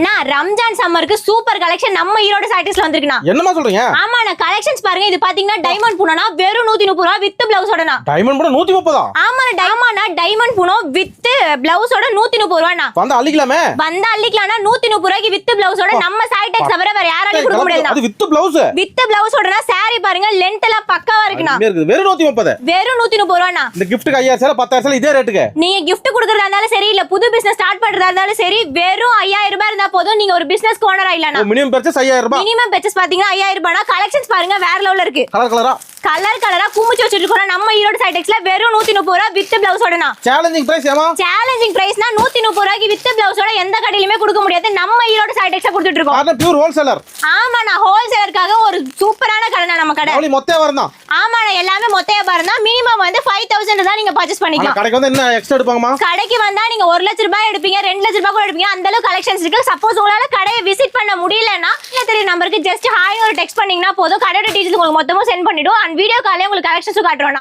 நான் ரம்ஜான் சம்மருக்கு super collection நம்ம ஈரோடு சாரீஸ்ல வந்திருக்குண்ணா. என்னமா சொல்றீங்க? ஆமா நான் கலெக்ஷன்ஸ் பாருங்க. இது பாத்தீங்கன்னா டைமண்ட் பூனோனா வெறும் 130 ரூபாய் வித் பிளவுஸோடனா. டைமண்ட் பூனோ 130. ஆமாண்ணா டைமண்ட் பூனோ வித் பிளவுஸோட 130 ரூபாய்ண்ணா. வந்து அள்ளிக்கலாமே. வந்து அள்ளிக்கலாம்னா 130 ரூபாய்க்கு வித் பிளவுஸோட நம்ம சாரிடெக்ஸ் தவிர வேற யாராலையும் கொடுக்க முடியாது. அது வித் பிளவுஸ். வித் பிளவுஸோடனா சாரி பாருங்க லெந்த் எல்லாம் பக்காவா இருக்குண்ணா. வெறும் 130. வெறும் 130 ரூபாய்ண்ணா. இந்த கிஃப்ட்க்கு 5000 10000 இதே ரேட்டுக்கு. நீங்க gift குடுக்கறதா இருந்தாலும் சரி இல்ல புது பிசினஸ் ஸ்டார்ட் பண்றதா இருந்தாலும் சரி வெறும் 5000 ரூபாய் இருந்தா போதும். நீங்க ஒரு பிசினஸ் ஓனர் ஆயிடலாம். மினிமம் பர்ச்சேஸ் 5000 ரூபாய். மினிமம் பர்ச்சேஸ் பாத்தீங்கன்னா 5000 ரூபாய்னா கலெக்ஷன்ஸ் பாருங்க வேற லெவல்ல இருக்கு. கலரா குமிச்சு வச்சிருக்கோம். நம்ம ஈரோடு சாரீஸ்ல வெறும் 130 ரூபாய் வித் பிளவுஸோடனா. சேலஞ்சிங் பிரைஸ் ஏமா? சேலஞ்சிங் பிரைஸ்னா 130 ரூபாய்க்கு வித் பிளவுஸோட எந்த கடையிலுமே கொடுக்க முடியாது. நம்ம ஈரோடு சாரீஸ்ல கொடுத்துட்டு இருக்கோம். அது பியூர் ஹோல்சேலர். ஆமாண்ணா ஹோல்சேலருக்காக ஒரு சூப்பரான கடை நம்ம கடை. அவளி மொத்த வியாபாரம் தான். ஆமாண்ணா எல்லாமே மொத்த வியாபாரம் தான். மினிமம் வந்து 5000 தான் நீங்க பர்ச்சேஸ் பண்ணிக்கலாம். கடைக்கு வந்து என்ன எக்ஸ்ட்ரா எடுப்பாங்கமா? கடைக்கு வந்தா நீங்க 1 லட்சம் ரூபாய் எடுப்பீங்க 2 லட்சம் ரூபாய் கூட எடுப்பீங்க. அந்த அளவுக்கு கலெக்ஷன்ஸ் இருக்கு. சப்போஸ் உங்களால கடையை விசிட் பண்ண முடியலன்னா தெரிய நம்பருக்கு ஜஸ்ட் ஹாய் ஒரு டெக்ஸ்ட் பண்ணீங்கன்னா போதும். கடையோட டீடைல்ஸ் உங்களுக்கு மொத்தமா சென்ட் பண்ணிடும். அண்ட் வீடியோ காலே உங்களுக்கு கலெக்ஷன்ஸும் காட்டுறோம்.